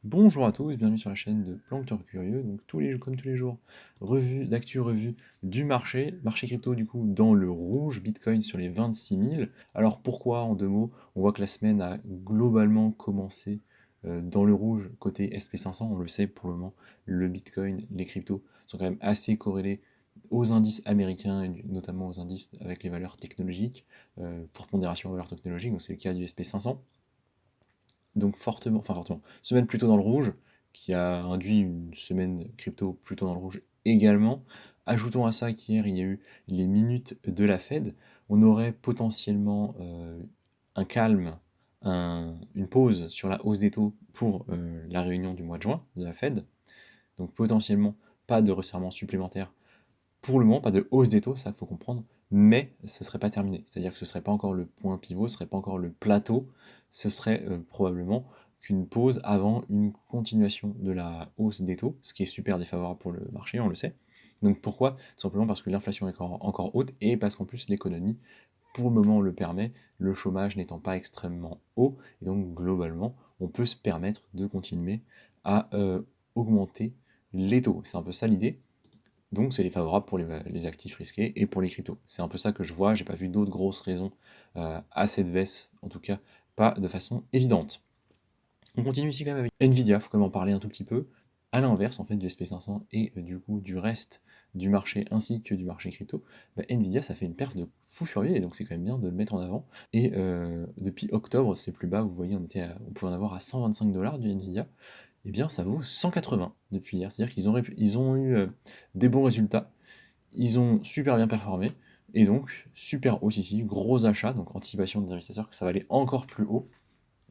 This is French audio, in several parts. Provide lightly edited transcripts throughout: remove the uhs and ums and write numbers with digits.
Bonjour à tous, bienvenue sur la chaîne de Planqueur Curieux. Donc comme tous les jours, revue d'actu, revue du marché crypto du coup dans le rouge, Bitcoin sur les 26 000. Alors pourquoi en deux mots? On voit que la semaine a globalement commencé dans le rouge côté SP500. On le sait pour le moment, le Bitcoin, les cryptos sont quand même assez corrélés aux indices américains et notamment aux indices avec les valeurs technologiques, forte pondération aux valeurs technologiques, donc c'est le cas du SP500. Donc fortement, semaine plutôt dans le rouge, qui a induit une semaine crypto plutôt dans le rouge également. Ajoutons à ça qu'hier, il y a eu les minutes de la Fed. On aurait potentiellement un calme, une pause sur la hausse des taux pour la réunion du mois de juin de la Fed. Donc potentiellement pas de resserrement supplémentaire pour le moment, pas de hausse des taux, ça, il faut comprendre, mais ce ne serait pas terminé. C'est-à-dire que ce ne serait pas encore le point pivot, ce ne serait pas encore le plateau, ce serait probablement qu'une pause avant une continuation de la hausse des taux, ce qui est super défavorable pour le marché, on le sait. Donc pourquoi? Tout simplement parce que l'inflation est encore haute et parce qu'en plus l'économie, pour le moment, le permet, le chômage n'étant pas extrêmement haut, et donc globalement, on peut se permettre de continuer à augmenter les taux. C'est un peu ça l'idée. Donc c'est défavorable pour les actifs risqués et pour les cryptos. C'est un peu ça que je vois, j'ai pas vu d'autres grosses raisons à cette baisse, en tout cas pas de façon évidente. On continue ici quand même avec Nvidia, il faut quand même en parler un tout petit peu, à l'inverse en fait du SP500 et du coup du reste du marché ainsi que du marché crypto. Nvidia ça fait une perte de fou furieux et donc c'est quand même bien de le mettre en avant. Et depuis octobre, c'est plus bas, vous voyez, on pouvait en avoir à 125 $ du Nvidia, eh bien ça vaut 180 depuis hier. C'est-à-dire ils ont eu des bons résultats, ils ont super bien performé, et donc super hausse ici, gros achat, donc anticipation des investisseurs que ça va aller encore plus haut.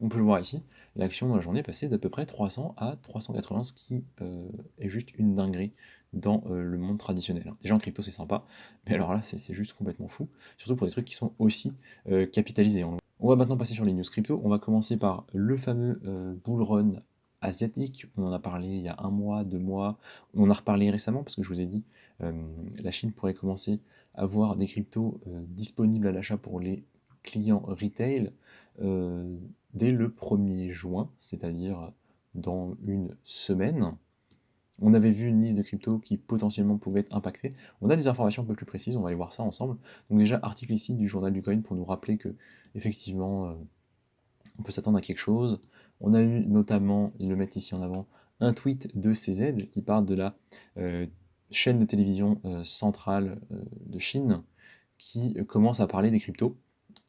On peut le voir ici, l'action dans la journée est passée d'à peu près 300 à 380, ce qui est juste une dinguerie dans le monde traditionnel, hein. Déjà en crypto c'est sympa, mais alors là c'est juste complètement fou, surtout pour des trucs qui sont aussi capitalisés. On va maintenant passer sur les news crypto. On va commencer par le fameux bull run asiatique. On en a parlé il y a un mois, 2 mois. On en a reparlé récemment parce que je vous ai dit euh, la Chine pourrait commencer à avoir des cryptos disponibles à l'achat pour les clients retail euh, dès le 1er juin, c'est-à-dire dans une semaine. On avait vu une liste de cryptos qui potentiellement pouvait être impactée. On a des informations un peu plus précises, on va aller voir ça ensemble. Donc déjà, article ici du journal du coin pour nous rappeler que effectivement, on peut s'attendre à quelque chose. On a eu notamment, ils le mettent ici en avant, un tweet de CZ qui parle de la euh, chaîne de télévision centrale de Chine qui commence à parler des cryptos.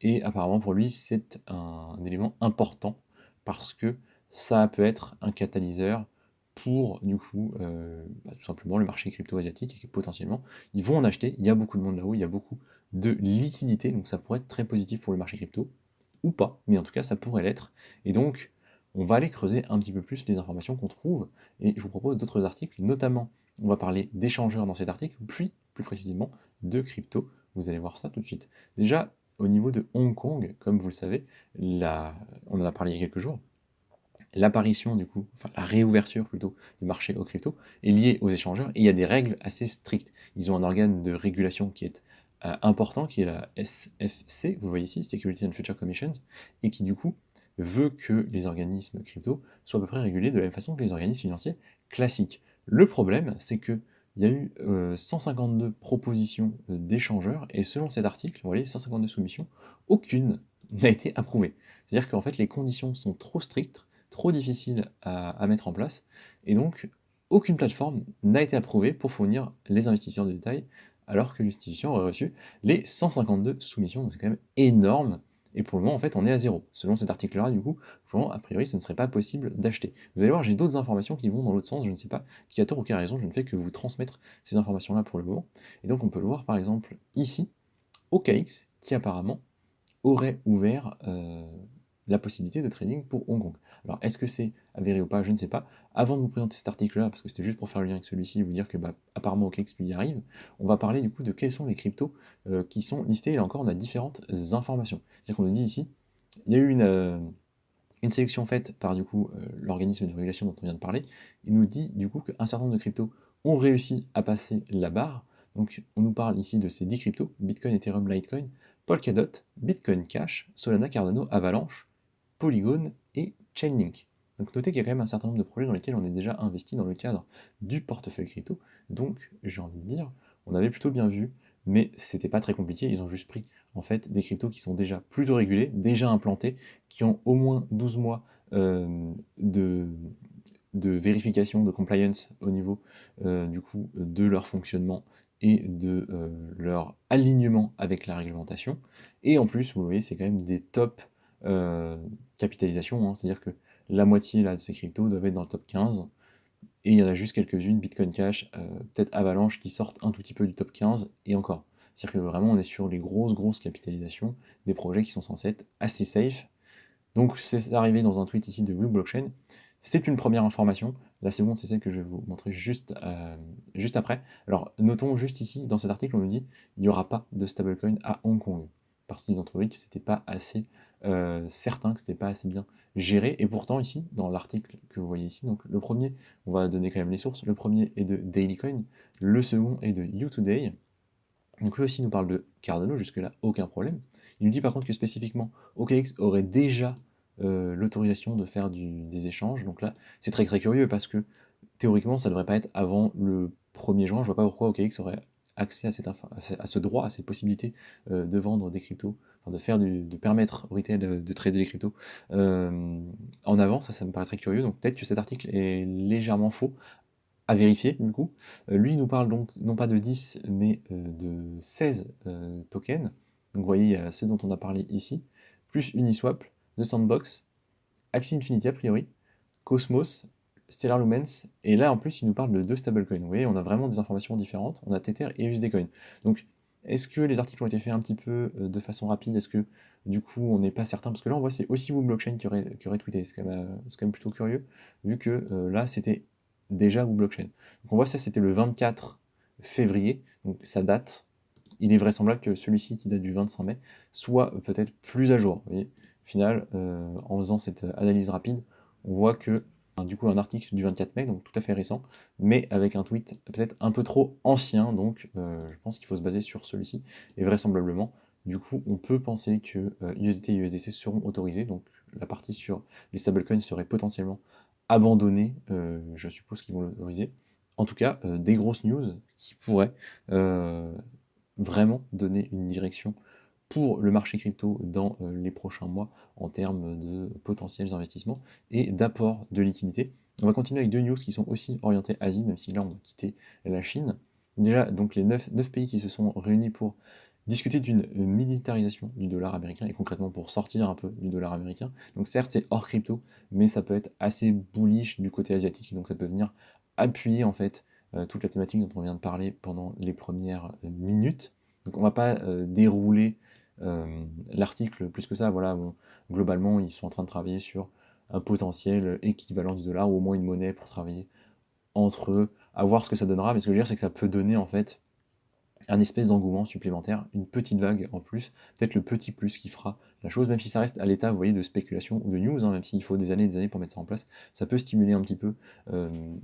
Et apparemment pour lui, c'est un élément important parce que ça peut être un catalyseur pour du coup tout simplement le marché crypto asiatique et que potentiellement ils vont en acheter. Il y a beaucoup de monde là-haut, il y a beaucoup de liquidités, donc ça pourrait être très positif pour le marché crypto ou pas, mais en tout cas ça pourrait l'être. Et donc on va aller creuser un petit peu plus les informations qu'on trouve et je vous propose d'autres articles, notamment on va parler d'échangeurs dans cet article, puis plus précisément de crypto. Vous allez voir ça tout de suite. Déjà, au niveau de Hong Kong, comme vous le savez, on en a parlé il y a quelques jours, l'apparition du coup, enfin la réouverture plutôt du marché aux crypto est liée aux échangeurs et il y a des règles assez strictes. Ils ont un organe de régulation qui est important, qui est la SFC, vous voyez ici, Security and Future Commission, et qui du coup veut que les organismes crypto soient à peu près régulés de la même façon que les organismes financiers classiques. Le problème, c'est que il y a eu 152 propositions d'échangeurs, et selon cet article, vous voyez, 152 soumissions, aucune n'a été approuvée. C'est-à-dire qu'en fait, les conditions sont trop strictes, trop difficiles à mettre en place, et donc aucune plateforme n'a été approuvée pour fournir les investisseurs de détail, alors que l'institution aurait reçu les 152 soumissions, donc c'est quand même énorme, et pour le moment, en fait, on est à zéro. Selon cet article-là, du coup, a priori, ce ne serait pas possible d'acheter. Vous allez voir, j'ai d'autres informations qui vont dans l'autre sens, je ne sais pas qui a tort ou qui a raison, je ne fais que vous transmettre ces informations-là pour le moment. Et donc, on peut le voir, par exemple, ici, OKX, qui apparemment aurait ouvert la possibilité de trading pour Hong Kong. Alors, est-ce que c'est avéré ou pas? Je ne sais pas. Avant de vous présenter cet article-là, parce que c'était juste pour faire le lien avec celui-ci et vous dire que apparemment OKX y arrive, on va parler du coup de quels sont les cryptos qui sont listés. Et là encore, on a différentes informations. C'est-à-dire qu'on nous dit ici, il y a eu une sélection faite par du coup l'organisme de régulation dont on vient de parler. Il nous dit du coup qu'un certain nombre de cryptos ont réussi à passer la barre. Donc on nous parle ici de ces 10 cryptos, Bitcoin, Ethereum, Litecoin, Polkadot, Bitcoin Cash, Solana, Cardano, Avalanche, Polygon et Chainlink. Donc notez qu'il y a quand même un certain nombre de projets dans lesquels on est déjà investi dans le cadre du portefeuille crypto. Donc j'ai envie de dire, on avait plutôt bien vu, mais c'était pas très compliqué. Ils ont juste pris en fait des cryptos qui sont déjà plutôt régulés, déjà implantés, qui ont au moins 12 mois de vérification, de compliance au niveau du coup de leur fonctionnement et de leur alignement avec la réglementation. Et en plus, vous voyez, c'est quand même des top capitalisations, hein, c'est-à-dire que la moitié là, de ces cryptos doivent être dans le top 15, et il y en a juste quelques-unes, Bitcoin Cash, peut-être Avalanche, qui sortent un tout petit peu du top 15, et encore. C'est-à-dire que vraiment, on est sur les grosses capitalisations des projets qui sont censés être assez safe. Donc c'est arrivé dans un tweet ici de Blue Blockchain. C'est une première information. La seconde, c'est celle que je vais vous montrer juste après. Alors notons juste ici, dans cet article, on nous dit il n'y aura pas de stablecoin à Hong Kong. Parce qu'ils ont trouvé que c'était pas assez certain, que c'était pas assez bien géré. Et pourtant, ici, dans l'article que vous voyez ici, donc le premier, on va donner quand même les sources. Le premier est de Dailycoin, le second est de UToday. Donc lui aussi nous parle de Cardano, jusque-là, aucun problème. Il nous dit par contre que spécifiquement, OKX aurait déjà l'autorisation de faire des échanges. Donc là, c'est très curieux parce que théoriquement, ça ne devrait pas être avant le 1er juin. Je vois pas pourquoi OKX aurait accès à ce droit, à cette possibilité de vendre des cryptos, enfin de permettre au retail de trader les cryptos en avant. Ça me paraît très curieux. Donc peut-être que cet article est légèrement faux, à vérifier du coup. Lui, il nous parle donc non pas de 10, mais de 16 tokens. Donc vous voyez, il y a ceux dont on a parlé ici, plus Uniswap, The Sandbox, Axie Infinity a priori, Cosmos, Stellar Lumens, et là en plus il nous parle de 2 stablecoins. Vous voyez, on a vraiment des informations différentes, on a Tether et USD Coin. Donc est-ce que les articles ont été faits un petit peu de façon rapide? Est-ce que du coup on n'est pas certain? Parce que là on voit c'est aussi Wu Blockchain qui aurait tweeté, c'est quand même plutôt curieux, vu que là c'était déjà Wu Blockchain. Donc on voit ça, c'était le 24 février, donc ça date. Il est vraisemblable que celui-ci qui date du 25 mai soit peut-être plus à jour. Vous voyez, au final, en faisant cette analyse rapide, on voit que du coup un article du 24 mai, donc tout à fait récent, mais avec un tweet peut-être un peu trop ancien, donc je pense qu'il faut se baser sur celui-ci, et vraisemblablement, du coup, on peut penser que USDT et USDC seront autorisés, donc la partie sur les stablecoins serait potentiellement abandonnée, je suppose qu'ils vont l'autoriser. En tout cas, des grosses news qui pourraient vraiment donner une direction pour le marché crypto dans les prochains mois en termes de potentiels investissements et d'apport de liquidités. On va continuer avec 2 news qui sont aussi orientées Asie, même si là on va quitter la Chine. Déjà, donc les 9 pays qui se sont réunis pour discuter d'une militarisation du dollar américain et concrètement pour sortir un peu du dollar américain. Donc certes c'est hors crypto, mais ça peut être assez bullish du côté asiatique, donc ça peut venir appuyer en fait toute la thématique dont on vient de parler pendant les premières minutes. Donc on va pas dérouler l'article plus que ça. Voilà, bon, globalement ils sont en train de travailler sur un potentiel équivalent du dollar ou au moins une monnaie pour travailler entre eux, à voir ce que ça donnera. Mais ce que je veux dire c'est que ça peut donner en fait un espèce d'engouement supplémentaire, une petite vague en plus, peut-être le petit plus qui fera la chose, même si ça reste à l'état, vous voyez, de spéculation ou de news, hein, même s'il faut des années pour mettre ça en place, ça peut stimuler un petit peu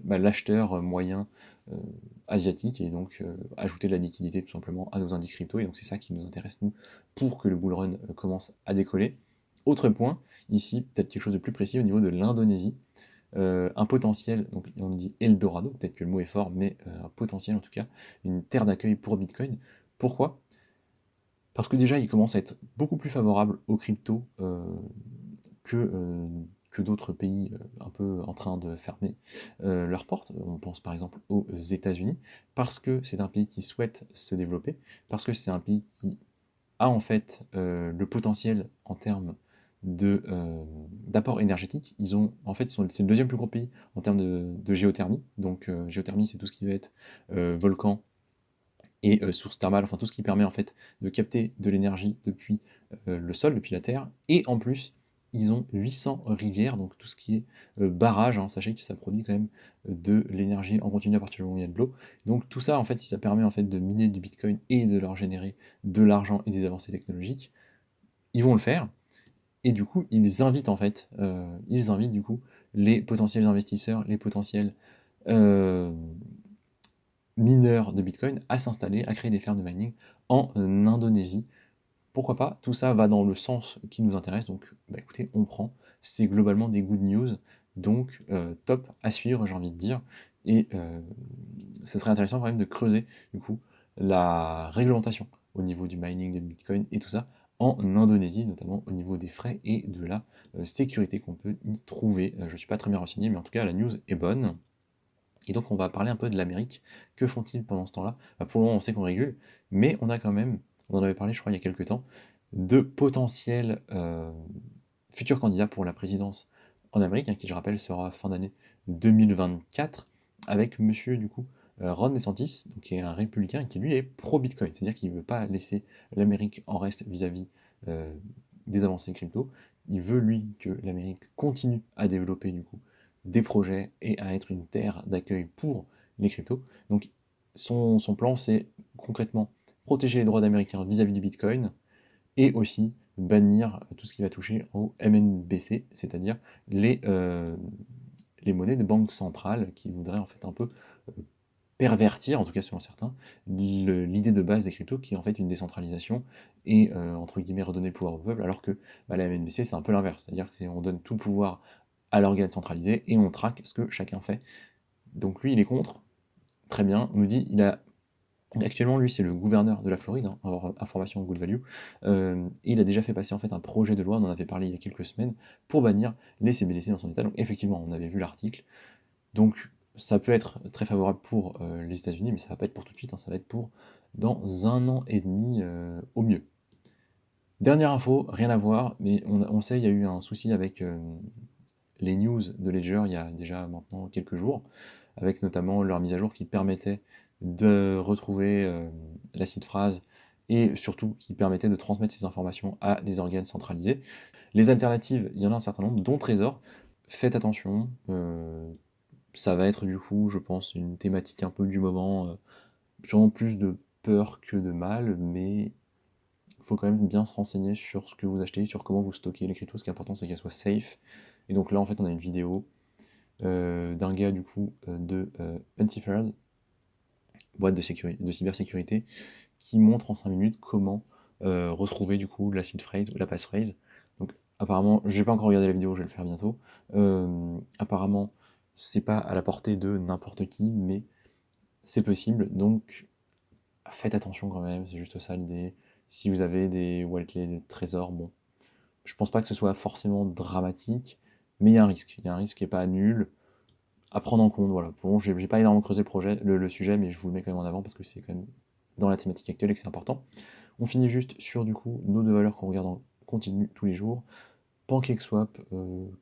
l'acheteur moyen asiatique et donc ajouter de la liquidité tout simplement à nos indices crypto, et donc c'est ça qui nous intéresse nous pour que le bull run commence à décoller. Autre point, ici, peut-être quelque chose de plus précis au niveau de l'Indonésie. Un potentiel, donc on dit Eldorado, peut-être que le mot est fort, mais un potentiel en tout cas, une terre d'accueil pour Bitcoin. Pourquoi? Parce que déjà, il commence à être beaucoup plus favorable aux cryptos que d'autres pays un peu en train de fermer leurs portes. On pense par exemple aux États-Unis, parce que c'est un pays qui souhaite se développer, parce que c'est un pays qui a en fait le potentiel en termes d'apport énergétique. Ils ont, en fait, c'est le deuxième plus gros pays en termes de géothermie. Donc géothermie, c'est tout ce qui va être volcan et source thermale, enfin tout ce qui permet en fait de capter de l'énergie depuis le sol, depuis la terre. Et en plus, ils ont 800 rivières, donc tout ce qui est barrage, hein, sachez que ça produit quand même de l'énergie en continu à partir du moment où il y a de l'eau. Donc tout ça, en fait, si ça permet en fait de miner du Bitcoin et de leur générer de l'argent et des avancées technologiques, ils vont le faire. Et du coup, ils invitent du coup les potentiels investisseurs, les potentiels euh, mineurs de Bitcoin à s'installer, à créer des fermes de mining en Indonésie. Pourquoi pas? Tout ça va dans le sens qui nous intéresse, donc bah écoutez, on prend. c'est globalement des good news, donc top à suivre, j'ai envie de dire. Et ce serait intéressant quand même de creuser, du coup, la réglementation au niveau du mining de Bitcoin et tout ça, en Indonésie, notamment au niveau des frais et de la sécurité qu'on peut y trouver. Je ne suis pas très bien renseigné, mais en tout cas, la news est bonne. Et donc, on va parler un peu de l'Amérique. Que font-ils pendant ce temps-là? Pour le moment, on sait qu'on régule, mais on a quand même, on en avait parlé, je crois, il y a quelques temps, de potentiels futurs candidats pour la présidence en Amérique, qui, je rappelle, sera fin d'année 2024, avec monsieur, du coup, Ron DeSantis, donc, qui est un républicain, qui lui est pro-Bitcoin, c'est-à-dire qu'il ne veut pas laisser l'Amérique en reste vis-à-vis des avancées crypto. Il veut, lui, que l'Amérique continue à développer, du coup, des projets et à être une terre d'accueil pour les cryptos. Donc, son plan, c'est concrètement protéger les droits d'Américains vis-à-vis du Bitcoin et aussi bannir tout ce qui va toucher au MNBC, c'est-à-dire les monnaies de banque centrale qui voudraient en fait un peu pervertir, en tout cas selon certains, l'idée de base des cryptos qui est en fait une décentralisation et entre guillemets redonner le pouvoir au peuple, alors que la MNBC c'est un peu l'inverse, c'est-à-dire que on donne tout le pouvoir à l'organe centralisé et on traque ce que chacun fait. Donc lui il est contre, très bien, on nous dit il a actuellement, lui, c'est le gouverneur de la Floride, hein, information good value, et il a déjà fait passer en fait un projet de loi, on en avait parlé il y a quelques semaines, pour bannir les CBDC dans son état. Donc effectivement, on avait vu l'article. Donc ça peut être très favorable pour les États-Unis, mais ça va pas être pour tout de suite, hein, ça va être pour dans 1 an et demi au mieux. Dernière info, rien à voir, mais on sait il y a eu un souci avec les news de Ledger il y a déjà maintenant quelques jours, avec notamment leur mise à jour qui permettait de retrouver la seed phrase et surtout qui permettait de transmettre ces informations à des organes centralisés. Les alternatives, il y en a un certain nombre, dont Trésor. Faites attention, ça va être du coup, je pense, une thématique un peu du moment, sûrement plus de peur que de mal, mais il faut quand même bien se renseigner sur ce que vous achetez, sur comment vous stockez les cryptos. Ce qui est important, c'est qu'elles soient safe. Et donc là, en fait, on a une vidéo d'un gars du coup de Antifared, boîte de cybersécurité, qui montre en 5 minutes comment retrouver du coup la seed phrase ou la passphrase. Donc apparemment, je n'ai pas encore regardé la vidéo, je vais le faire bientôt. Apparemment, c'est pas à la portée de n'importe qui, mais c'est possible. Donc faites attention quand même, c'est juste ça l'idée. Si vous avez des wallets de trésor, bon, je pense pas que ce soit forcément dramatique, mais il y a un risque. Il y a un risque qui n'est pas nul à prendre en compte. Voilà. Bon, j'ai pas énormément creusé le sujet, mais je vous le mets quand même en avant parce que c'est quand même dans la thématique actuelle et que c'est important. On finit juste sur du coup nos deux valeurs qu'on regarde en continu tous les jours. PancakeSwap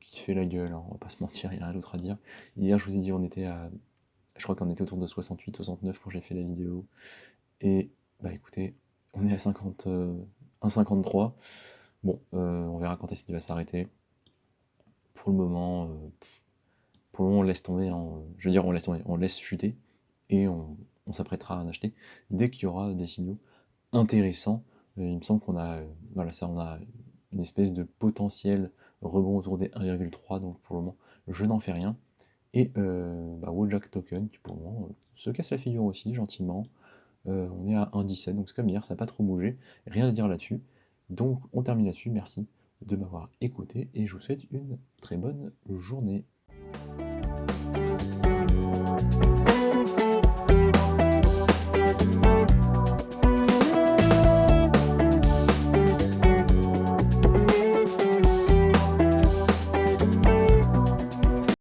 qui fait la gueule, hein, on va pas se mentir, il n'y a rien d'autre à dire. Hier, je vous ai dit, je crois qu'on était autour de 68, 69 quand j'ai fait la vidéo. Et bah écoutez, on est à 50, 1,53. Bon, on verra quand est-ce qu'il va s'arrêter. Pour le moment, on laisse tomber, hein, je veux dire, on laisse tomber, on laisse chuter et on s'apprêtera à en acheter dès qu'il y aura des signaux intéressants. Il me semble qu'on a, voilà, ça, on a une espèce de potentiel rebond autour des 1,3, donc pour le moment, je n'en fais rien. Et Wojak Token, qui pour le moment se casse la figure aussi, gentiment. On est à 1,17, donc c'est comme hier, ça n'a pas trop bougé, rien à dire là-dessus. Donc on termine là-dessus, merci de m'avoir écouté et je vous souhaite une très bonne journée.